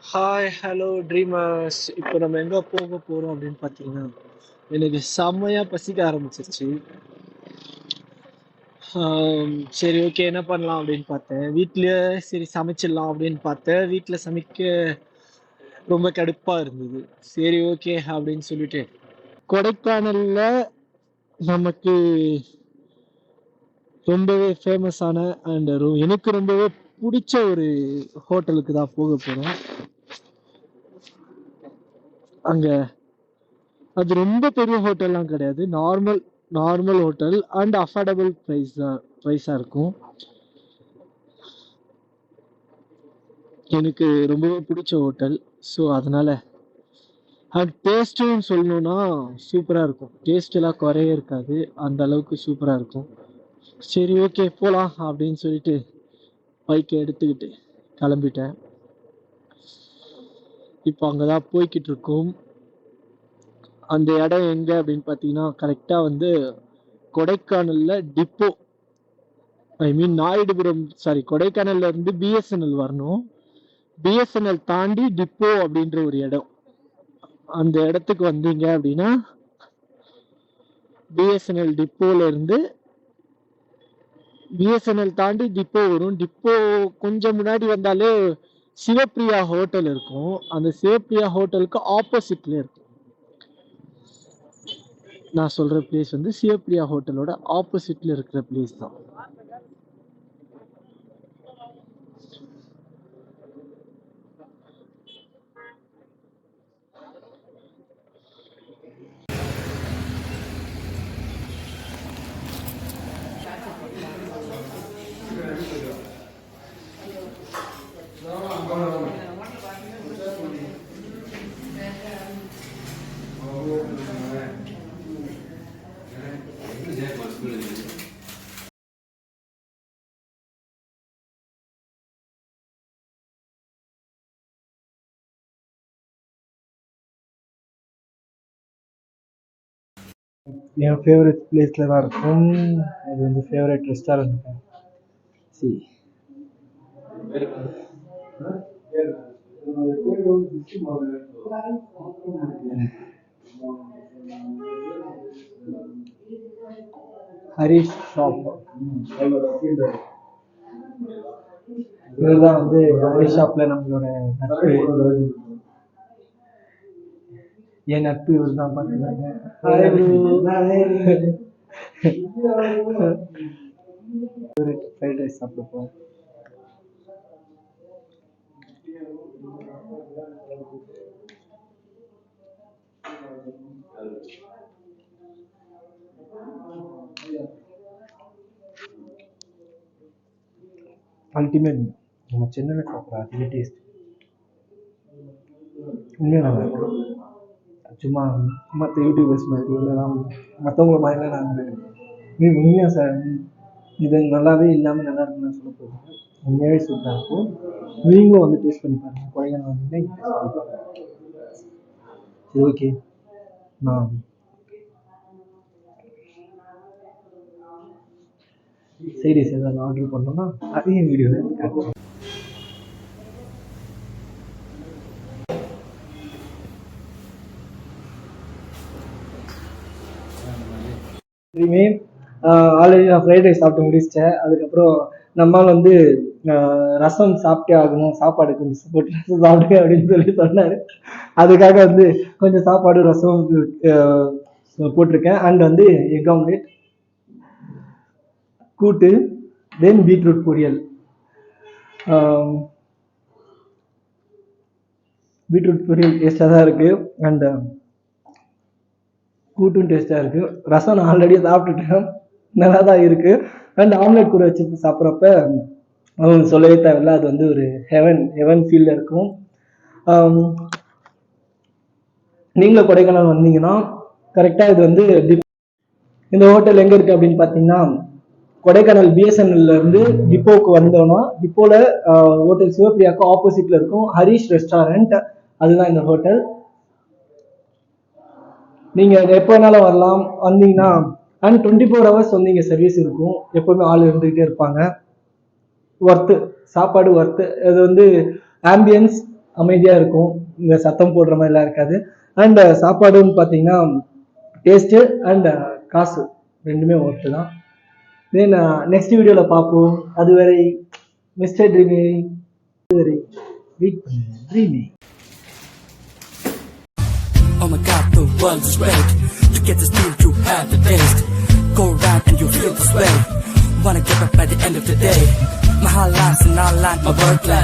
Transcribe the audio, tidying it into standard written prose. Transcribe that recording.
Hi hello dreamers. இப்போ நம்ம எங்கே போக போகிறோம் அப்படின்னு பார்த்தீங்கன்னா, எனக்கு செம்மையாக பசிக்க ஆரம்பிச்சிருச்சு. சரி, ஓகே, என்ன பண்ணலாம் அப்படின்னு பார்த்தேன். வீட்லயே சரி சமைச்சிடலாம் அப்படின்னு பார்த்தேன். வீட்டில் சமைக்க ரொம்ப கடுப்பாக இருந்தது. சரி, ஓகே அப்படின்னு சொல்லிட்டு கொடைக்கானல்ல நமக்கு ரொம்பவே ஃபேமஸான அண்ட் எனக்கு ரொம்பவே பிடிச்ச ஒரு ஹோட்டலுக்கு தான் போக போகிறோம். அங்கே அது ரொம்ப பெரிய ஹோட்டல்லாம் கிடையாது. Normal normal hotel and affordable ப்ரைஸாக இருக்கும். எனக்கு ரொம்பவே பிடிச்ச ஹோட்டல். ஸோ அதனால அண்ட் டேஸ்ட்டும் சொல்லணும்னா சூப்பராக இருக்கும். டேஸ்ட் எல்லாம் குறையே இருக்காது, அந்த அளவுக்கு சூப்பராக இருக்கும். சரி, ஓகே, போகலாம் அப்படின்னு சொல்லிட்டு பைக்கை எடுத்துக்கிட்டு கிளம்பிட்டேன். இப்போ அங்கே தான் போய்கிட்டு இருக்கோம். அந்த இடம் எங்கே அப்படின்னு பார்த்தீங்கன்னா, கரெக்டாக வந்து கொடைக்கானலில் டிப்போ, ஐ மீன் நாயுடுபுரம், சாரி, கொடைக்கானல்ல இருந்து பிஎஸ்என்எல் வரணும். பிஎஸ்என்எல் தாண்டி டிப்போ அப்படின்ற ஒரு இடம். அந்த இடத்துக்கு வந்தீங்க அப்படின்னா பிஎஸ்என்எல் டிப்போல இருந்து பிஎஸ்என்எல் தாண்டி டிப்போ வரும். டிப்போ கொஞ்சம் முன்னாடி வந்தாலே சிவப்பிரியா ஹோட்டல் இருக்கும். அந்த சிவப்பிரியா ஹோட்டலுக்கு ஆப்போசிட்ல இருக்கும். நான் சொல்ற பிளேஸ் வந்து சிவப்பிரியா ஹோட்டலோட ஆப்போசிட்ல இருக்கிற பிளேஸ் தான். என் ஃபேவரட் பிளேஸில் தான் இருக்கும். அது வந்து favourite restaurant. C Harish shop. இவர் தான் வந்து ஹரிஷ் ஷாப்பில் நம்மளோட நட்பு. என் நட்பு இவர் தான் பார்த்துருக்காங்க. ஃப்ரைட் ரைஸ் சாப்பிடுப்போம். அல்டிமேட். நம்ம சென்னையில் சாப்பிட்ற அதே டேஸ்ட் உண்மையாக நல்லா இருக்கும். சும்மா மற்ற யூடியூபர்ஸ் மாதிரி இல்லைலாம், மற்றவங்கள மாதிரிலாம் நான் உண்மையாக சார் இது நல்லாவே இல்லாமல் நல்லா இருக்குன்னு சொல்ல போகிறேன். உண்மையாகவே சூப்பராக இருக்கும். நீங்களும் வந்து டேஸ்ட் பண்ணி பாருங்கள். கொடைக்கானல் வந்து சரி, ஓகே, நான் சைடிஸ் ஏதாவது ஆர்டர் பண்ணோம்னா அதையும் வீடியோவில் காட்டுறேன். ஆல்ரெடி நான் ஃப்ரைட் ரைஸ் சாப்பிட்டு முடிச்சிட்டேன். அதுக்கப்புறம் நம்மால் வந்து ரசம் சாப்பிட்டே ஆகணும், சாப்பாடு கொஞ்சம் போட்டு ரசம் சாப்பிடுங்க அப்படின்னு சொல்லி சொன்னார். அதுக்காக வந்து கொஞ்சம் சாப்பாடு ரசம் போட்டிருக்கேன். அண்ட் வந்து எக் ஆம்லேட், கூட்டு, தென் பீட்ரூட் பொரியல். பீட்ரூட் பொரியல் டேஸ்ட்டாக தான் இருக்குது. அண்ட் கூட்டும் டேஸ்ட்டாக இருக்குது. ரசம் நான் ஆல்ரெடி சாப்பிட்டுட்டேன், நல்லா தான் இருக்குது. அண்ட் ஆம்லேட் கூட வச்சு சாப்பிட்றப்ப அவங்க சொல்லவே தேவையில்ல, அது வந்து ஒரு ஹெவன் ஃபீலில் இருக்கும். நீங்களும் கொடைக்கானல் வந்தீங்கன்னா கரெக்டாக இது வந்து இந்த ஹோட்டல் எங்கே இருக்குது அப்படின்னு பார்த்தீங்கன்னா, கொடைக்கானல் பிஎஸ்என்எல்ல இருந்து டிப்போவுக்கு வந்தோம்னா டிப்போவில் ஹோட்டல் சிவப்பிரியாவுக்கு ஆப்போசிட்டில் இருக்கும் ஹரிஷ் ரெஸ்டாரண்ட். அதுதான் இந்த ஹோட்டல். நீங்கள் எப்போ வேணாலும் வரலாம். வந்தீங்கன்னா அண்ட் 24 hours வந்து இங்கே சர்வீஸ் இருக்கும். எப்போவுமே ஆள் இருந்துக்கிட்டே இருப்பாங்க. ஒர்த்து, சாப்பாடு ஒர்த்து. அது வந்து ஆம்பியன்ஸ் அமைதியாக இருக்கும். இந்த சத்தம் போடுற மாதிரிலாம் இருக்காது. அண்ட் சாப்பாடுன்னு பார்த்தீங்கன்னா டேஸ்ட்டு அண்ட் காசு ரெண்டுமே ஒர்த்து தான். தென் நெக்ஸ்ட் வீடியோவில் பார்ப்போம். அதுவரை மிஸ்டர் ட்ரீமி, அதுவரை வெயிட் பண்ணுங்க Dreame. Oh my god, the world is great. To get this deal, you have the taste. Go around and you feel this way. Wanna get up by the end of the day. My whole life's an all like my work life.